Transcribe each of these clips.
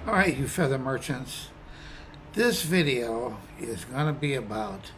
All right, you feather merchants. This video is going to be about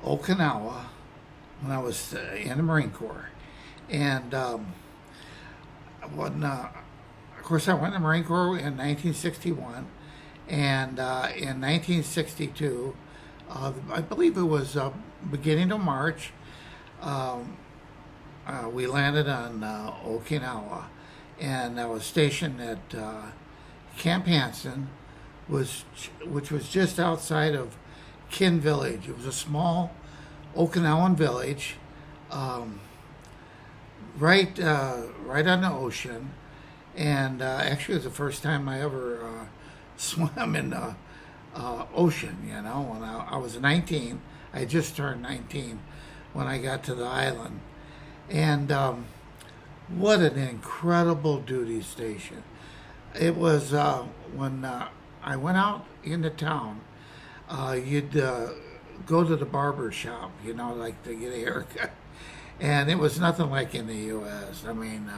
Okinawa when I was in the Marine Corps. And of course, I went in the Marine Corps in 1961. And in 1962, I believe it was beginning of March, we landed on Okinawa. And I was stationed at Camp Hansen, which was just outside of Kin Village. It was a small Okinawan village, right on the ocean, and actually it was the first time I ever swam in the ocean. You know, when I was 19, I had just turned 19 when I got to the island, and what an incredible duty station. It was when I went out into town, you'd go to the barber shop, you know, like to get a haircut. And it was nothing like in the U.S. I mean,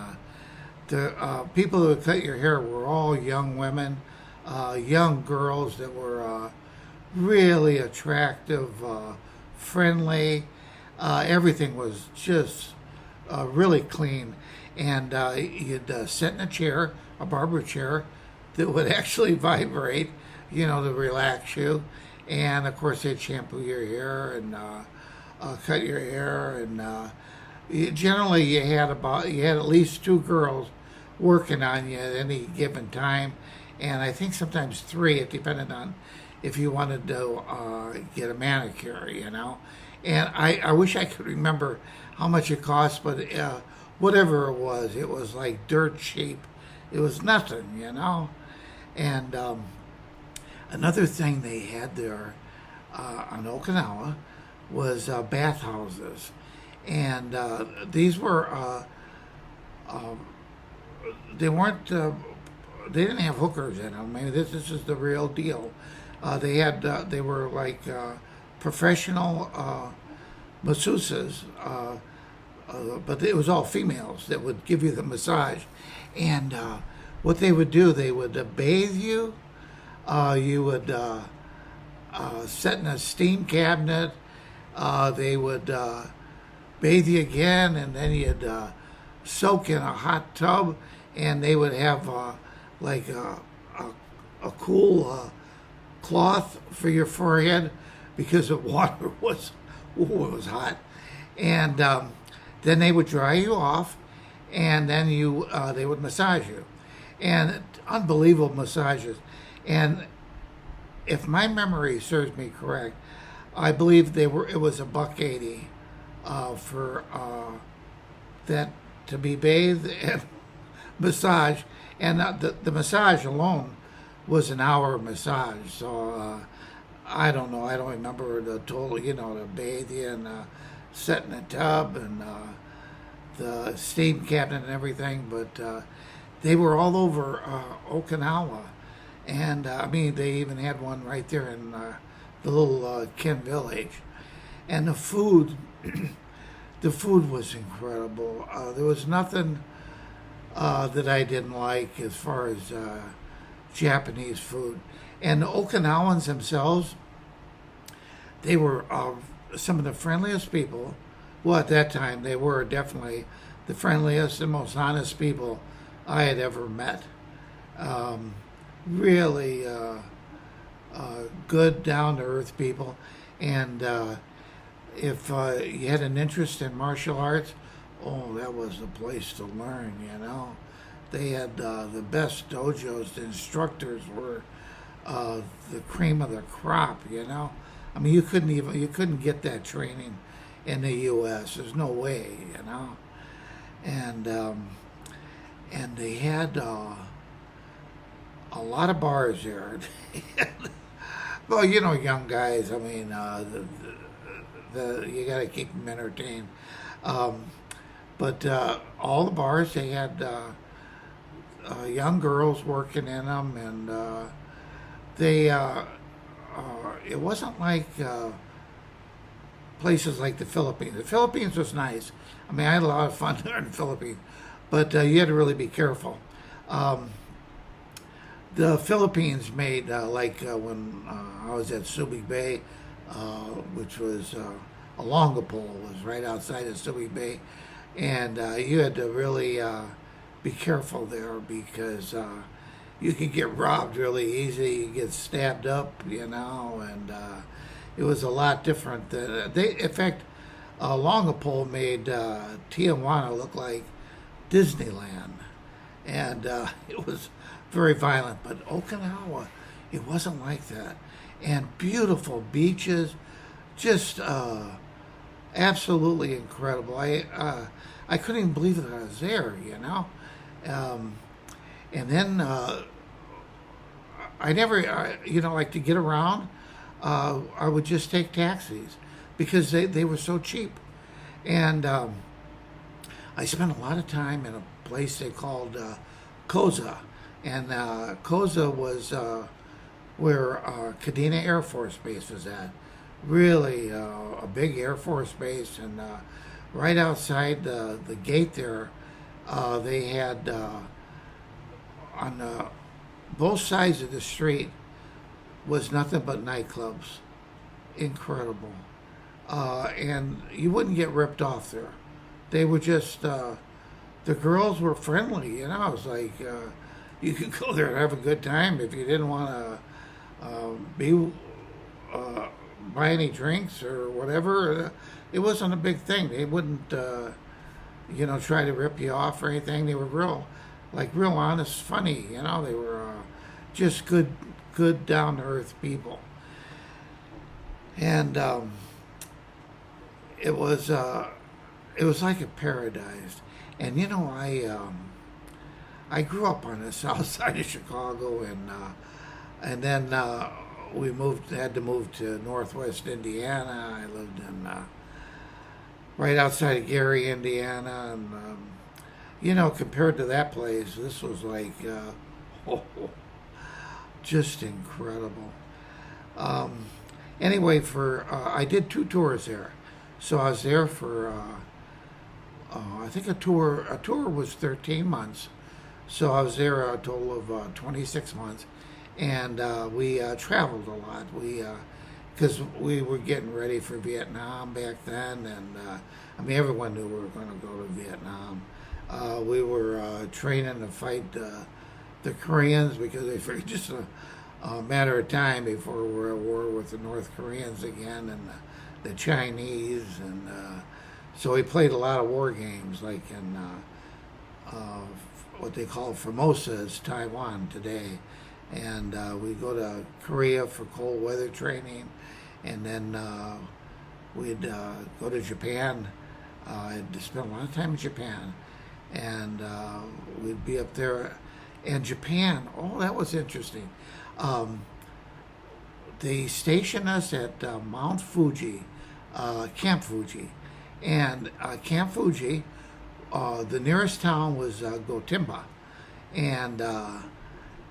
the people who would cut your hair were all young women, young girls that were really attractive, friendly. Everything was just really clean. And you'd sit in a chair, a barber chair, that would actually vibrate, you know, to relax you. And of course, they'd shampoo your hair and cut your hair. And generally, you had at least two girls working on you at any given time, and I think sometimes three. It depended on if you wanted to get a manicure, you know. And I wish I could remember how much it cost, but whatever it was like dirt cheap. It was nothing, you know. And another thing they had there on Okinawa was bathhouses. And these were, they weren't, they didn't have hookers in them. I mean, this is the real deal. They were like professional masseuses, but it was all females that would give you the massage. And what they would do, they would bathe you. You would sit in a steam cabinet. They would bathe you again, and then you'd soak in a hot tub, and they would have like a cool cloth for your forehead because the water was hot. And then they would dry you off, and then they would massage you, and unbelievable massages. And if my memory serves me correct, I believe it was $1.80 for that to be bathed and massage, and the massage alone was an hour massage. So I don't know. I don't remember the total. You know, to bathe you and sit in a tub and the steam cabinet and everything, but they were all over Okinawa, and I mean they even had one right there in the little Kin village, and the food, the food was incredible. There was nothing that I didn't like as far as Japanese food, and the Okinawans themselves, they were some of the friendliest people. Well, at that time, they were definitely the friendliest and most honest people I had ever met. Really good, down-to-earth people. And if you had an interest in martial arts, oh, that was the place to learn, you know. They had the best dojos. The instructors were the cream of the crop, you know. I mean, you couldn't get that training in the U.S. There's no way, you know. And they had a lot of bars there. Well, you know, young guys. I mean, you got to keep them entertained. But all the bars, they had young girls working in them, and they it wasn't like places like the Philippines. The Philippines was nice. I mean, I had a lot of fun there in the Philippines, but you had to really be careful. The Philippines made when I was at Subic Bay, which was Olongapo was right outside of Subic Bay, and you had to really be careful there because you could get robbed really easy. You get stabbed up, and it was a lot different. In fact, Olongapo made Tijuana look like Disneyland, and it was very violent. But Okinawa, it wasn't like that, and beautiful beaches, just absolutely incredible. I couldn't even believe that I was there. And then I never, like to get around. I would just take taxis because they were so cheap, and I spent a lot of time in a place they called Koza, and Koza was where Kadena Air Force Base was at. Really a big Air Force base, and right outside the gate there, they had on both sides of the street was nothing but nightclubs. Incredible. And you wouldn't get ripped off there. They were just, the girls were friendly, It was like, you could go there and have a good time if you didn't want to buy any drinks or whatever. It wasn't a big thing. They wouldn't, try to rip you off or anything. They were real honest, funny, They were just good, down-to-earth people. And it was like a paradise. And I grew up on the south side of Chicago, and then we had to move to Northwest Indiana. I lived in right outside of Gary, Indiana, and compared to that place, this was like just incredible. Anyway, I did 2 tours there, so I was there for I think a tour was 13 months, so I was there a total of 26 months, and we traveled a lot. Because we were getting ready for Vietnam back then, and everyone knew we were going to go to Vietnam. We were training to fight the Koreans because they figured just a matter of time before we were at war with the North Koreans again and the Chinese, and so we played a lot of war games, like in what they call Formosa's Taiwan today, and we'd go to Korea for cold weather training, and then we'd go to Japan. I'd spend a lot of time in Japan, and we'd be up there. And Japan, that was interesting. They stationed us at Mount Fuji, Camp Fuji. And Camp Fuji, the nearest town was Gotemba. And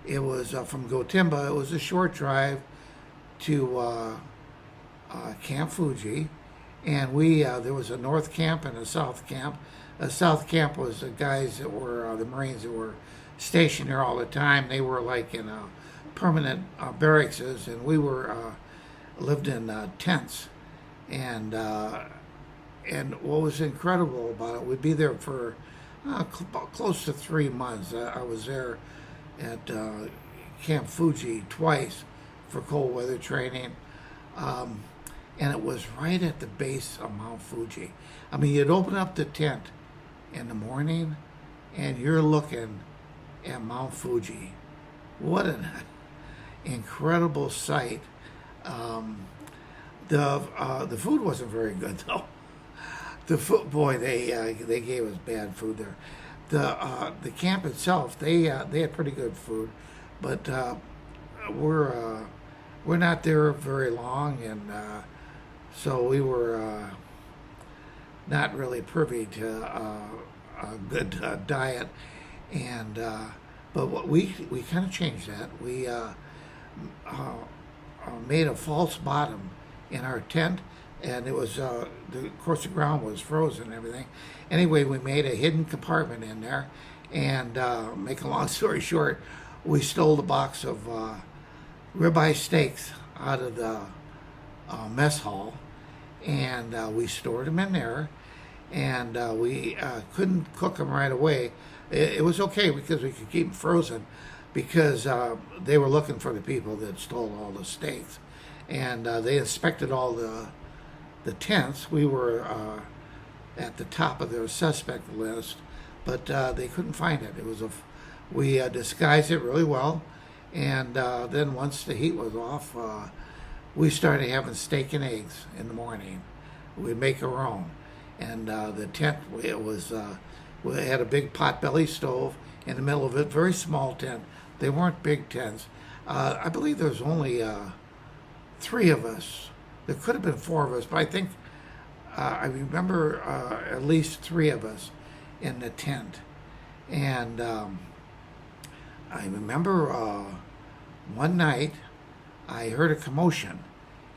it was from Gotemba, it was a short drive to Camp Fuji. And there was a North Camp and a South Camp. The South Camp was the guys that were, the Marines that were stationed there all the time. They were like in permanent barracks, and we lived in tents. And what was incredible about it, we'd be there for close to 3 months. I was there at Camp Fuji twice for cold weather training. And it was right at the base of Mount Fuji. You'd open up the tent in the morning, and you're looking at Mount Fuji. What an incredible sight. The food wasn't very good though. The food, boy, they gave us bad food there. The camp itself, they had pretty good food, but we're not there very long, and so we were not really privy to a good diet, and but what we kind of changed that. We made a false bottom in our tent, and it was of course the ground was frozen and everything. Anyway, we made a hidden compartment in there, and make a long story short, we stole a box of ribeye steaks out of the mess hall, and we stored them in there, and we couldn't cook them right away. It was okay because we could keep them frozen, because they were looking for the people that stole all the steaks, and they inspected all the tents. We were at the top of their suspect list, but they couldn't find it. We disguised it really well, and then once the heat was off, we started having steak and eggs in the morning. We'd make our own, and the tent, we had a big potbelly stove in the middle of it, very small tent. They weren't big tents. I believe there was only 3 of us. There could have been 4 of us, but I think I remember at least 3 of us in the tent. And I remember one night I heard a commotion,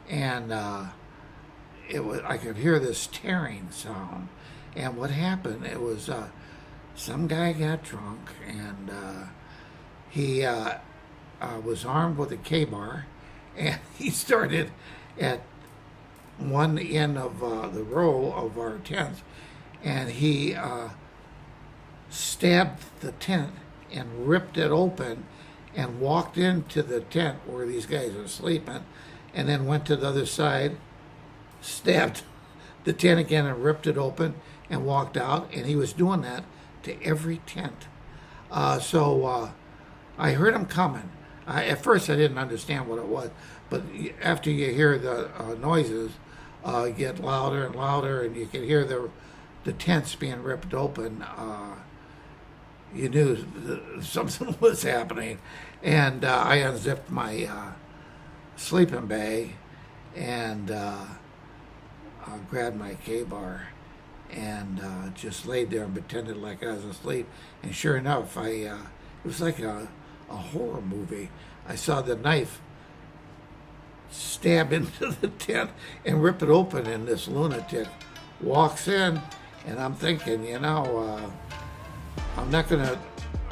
and I could hear this tearing sound. And what happened? It was some guy got drunk, and he was armed with a K-bar, and he started at one end of the row of our tents, and he stabbed the tent and ripped it open and walked into the tent where these guys were sleeping, and then went to the other side, stabbed the tent again and ripped it open and walked out. And he was doing that to every tent. So I heard him coming. At first I didn't understand what it was, but after you hear the noises get louder and louder, and you can hear the tents being ripped open, you knew something was happening. And I unzipped my sleeping bag and grabbed my K-bar and just laid there and pretended like I was asleep. And sure enough, it was like a horror movie. I saw the knife stab into the tent and rip it open, and this lunatic walks in, and I'm thinking, I'm not going to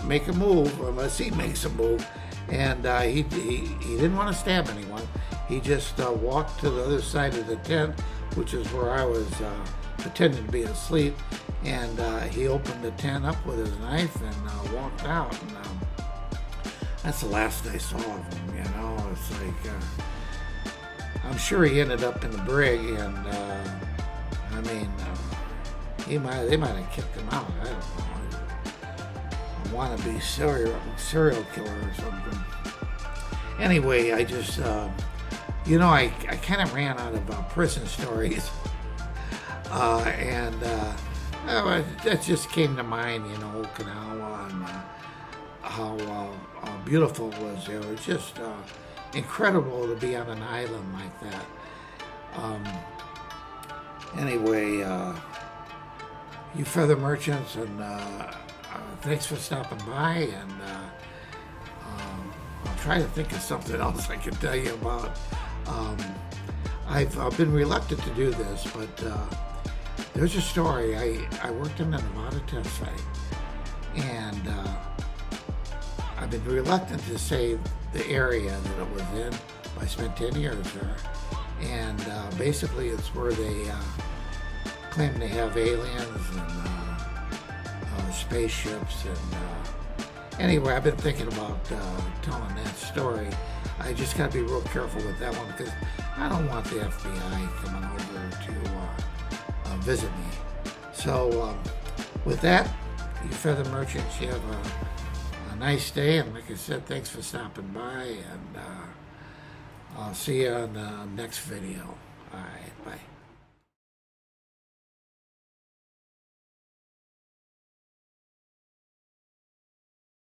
make a move unless he makes a move. And he didn't want to stab anyone. He just walked to the other side of the tent, which is where I was pretending to be asleep, and he opened the tent up with his knife and walked out. And that's the last I saw of him. It's like I'm sure he ended up in the brig, and they might have kicked him out. I don't know. A wannabe serial killer or something. Anyway, I just I kind of ran out of prison stories, and that just came to mind. Okinawa, and how beautiful it was there. It was just incredible to be on an island like that. Anyway, you feather merchants, and thanks for stopping by, and I'll try to think of something else I can tell you about. I've been reluctant to do this, but there's a story. I worked in the Nevada test site, and I've been reluctant to say the area that it was in. I spent 10 years there, and basically it's where they claim they have aliens and spaceships. And anyway, I've been thinking about telling that story. I just got to be real careful with that one, because I don't want the FBI coming over to visit me. So with that, you feather merchants, you have a nice day, and like I said, thanks for stopping by, and I'll see you on the next video. All right, bye.